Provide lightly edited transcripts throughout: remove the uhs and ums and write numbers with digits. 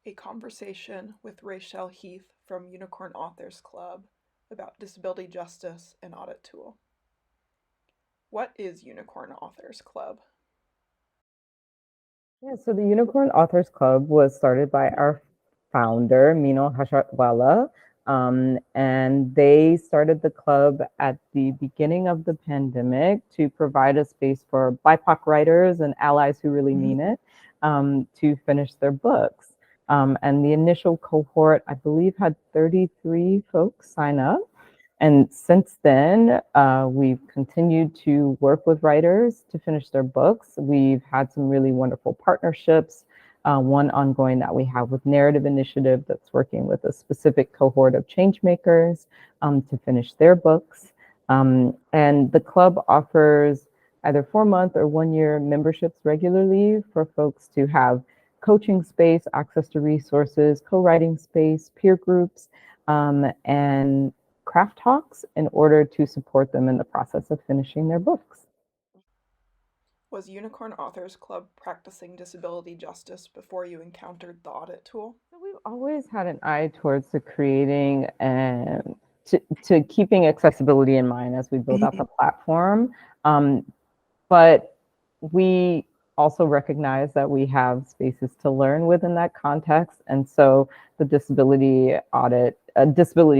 a conversation with Rachel Heath from Unicorn Authors Club about disability justice and audit tool. What is Unicorn Authors Club? Yeah, so the Unicorn Authors Club was started by our founder, Mino Hashatwala, and they started the club at the beginning of the pandemic to provide a space for BIPOC writers and allies who really mean it to finish their books. And the initial cohort, I believe, had 33 folks sign up. And since then, we've continued to work with writers to finish their books. We've had some really wonderful partnerships. One ongoing that we have with Narrative Initiative that's working with a specific cohort of change makers to finish their books. And the club offers either 4-month or 1-year memberships regularly for folks to have coaching space, access to resources, co-writing space, peer groups, and craft talks in order to support them in the process of finishing their books. Was Unicorn Authors Club practicing disability justice before you encountered the audit tool? So we've always had an eye towards the creating and to keeping accessibility in mind as we build out the platform. But we also recognize that we have spaces to learn within that context. And so the disability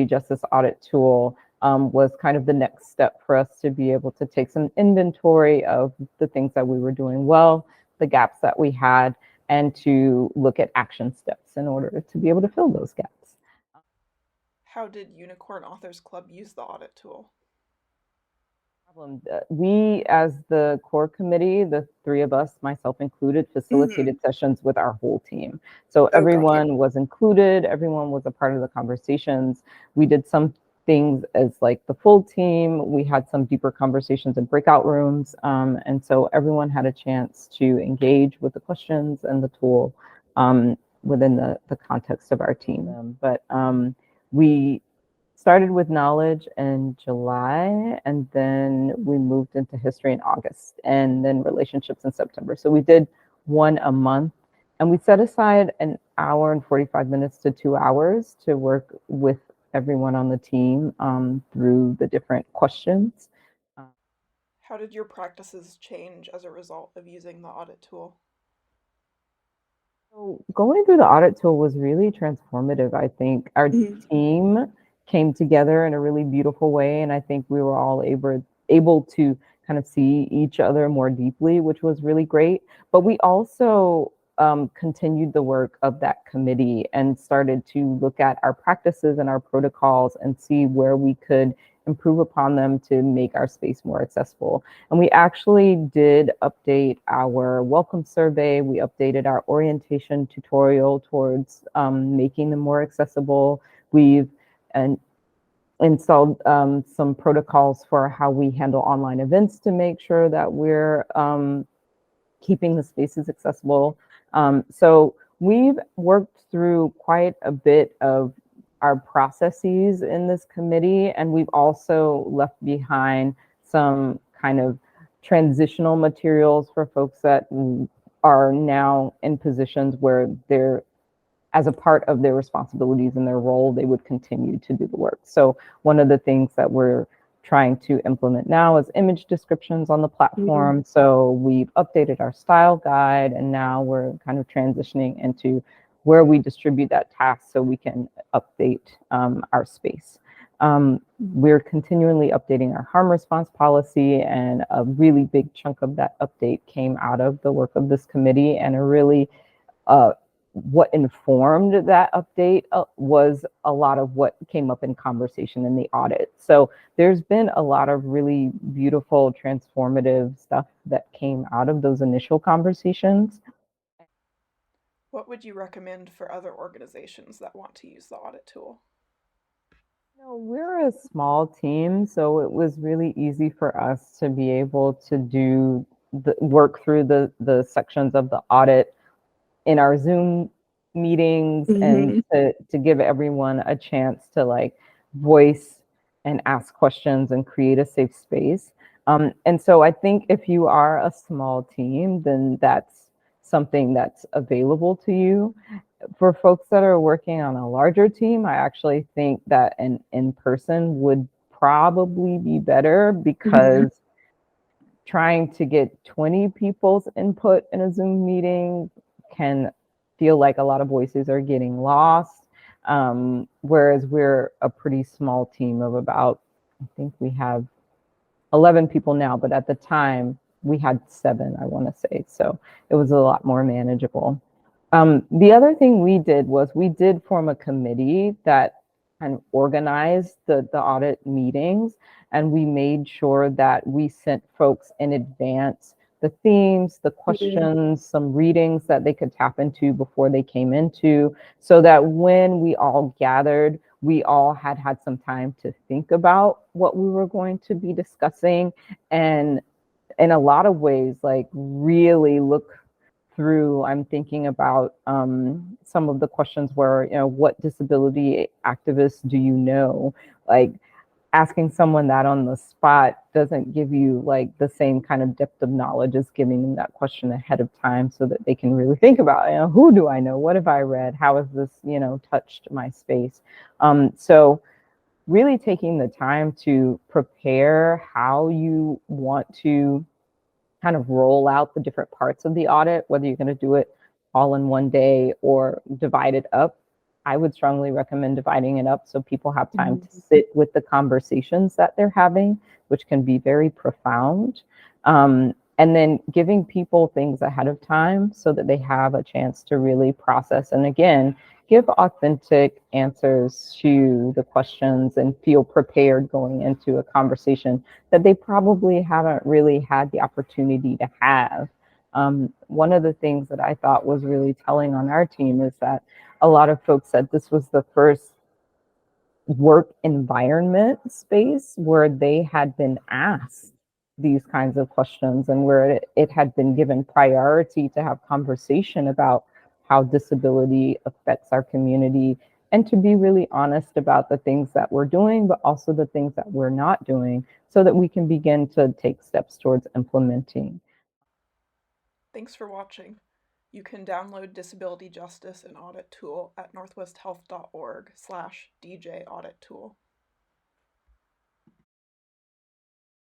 justice audit tool was kind of the next step for us to be able to take some inventory of the things that we were doing well, the gaps that we had, and to look at action steps in order to be able to fill those gaps. How did Unicorn Authors Club use the audit tool? We, as the core committee, the three of us, myself included, facilitated sessions with our whole team. So everyone was included, everyone was a part of the conversations. We did some things as like the full team. We had some deeper conversations in breakout rooms. And so everyone had a chance to engage with the questions and the tool within the context of our team. But we started with knowledge in July, and then we moved into history in August, and then relationships in September. So we did one a month, and we set aside an hour and 45 minutes to 2 hours to work with everyone on the team through the different questions. How did your practices change as a result of using the audit tool? So going through the audit tool was really transformative. I think our team came together in a really beautiful way, and I think we were all able to kind of see each other more deeply, which was really great. But we also continued the work of that committee and started to look at our practices and our protocols and see where we could improve upon them to make our space more accessible. And we actually did update our welcome survey. We updated our orientation tutorial towards making them more accessible. We've installed some protocols for how we handle online events to make sure that we're keeping the spaces accessible. So we've worked through quite a bit of our processes in this committee, and we've also left behind some kind of transitional materials for folks that are now in positions where they're, as a part of their responsibilities and their role, they would continue to do the work. So one of the things that we're trying to implement now is image descriptions on the platform. So we've updated our style guide, and now we're kind of transitioning into where we distribute that task so we can update our space. We're continually updating our harm response policy, and a really big chunk of that update came out of the work of this committee, and a really what informed that update was a lot of what came up in conversation in the audit. So there's been a lot of really beautiful, transformative stuff that came out of those initial conversations. What would you recommend for other organizations that want to use the audit tool? We're a small team, so it was really easy for us to be able to do the work through the sections of the audit in our Zoom meetings and to give everyone a chance to like voice and ask questions and create a safe space. And so I think if you are a small team, then that's something that's available to you. For folks that are working on a larger team, I actually think that an in person would probably be better because trying to get 20 people's input in a Zoom meeting can feel like a lot of voices are getting lost. Whereas we're a pretty small team of about, I think we have 11 people now, but at the time we had 7, I want to say. So it was a lot more manageable. The other thing we did was we did form a committee that kind of organized the audit meetings, and we made sure that we sent folks in advance the themes, the questions, some readings that they could tap into before they came into, so that when we all gathered, we all had some time to think about what we were going to be discussing, and in a lot of ways, like really look through. I'm thinking about some of the questions where, what disability activists do you know? Like asking someone that on the spot doesn't give you like the same kind of depth of knowledge as giving them that question ahead of time so that they can really think about, who do I know? What have I read? How has this, touched my space? So really taking the time to prepare how you want to kind of roll out the different parts of the audit, whether you're going to do it all in one day or divide it up. I would strongly recommend dividing it up so people have time to sit with the conversations that they're having, which can be very profound. And then giving people things ahead of time so that they have a chance to really process. And again, give authentic answers to the questions and feel prepared going into a conversation that they probably haven't really had the opportunity to have. One of the things that I thought was really telling on our team is that a lot of folks said this was the first work environment space where they had been asked these kinds of questions and where it had been given priority to have conversation about how disability affects our community and to be really honest about the things that we're doing, but also the things that we're not doing so that we can begin to take steps towards implementing. Thanks for watching. You can download Disability Justice and Audit Tool at northwesthealth.org/DJ Audit Tool.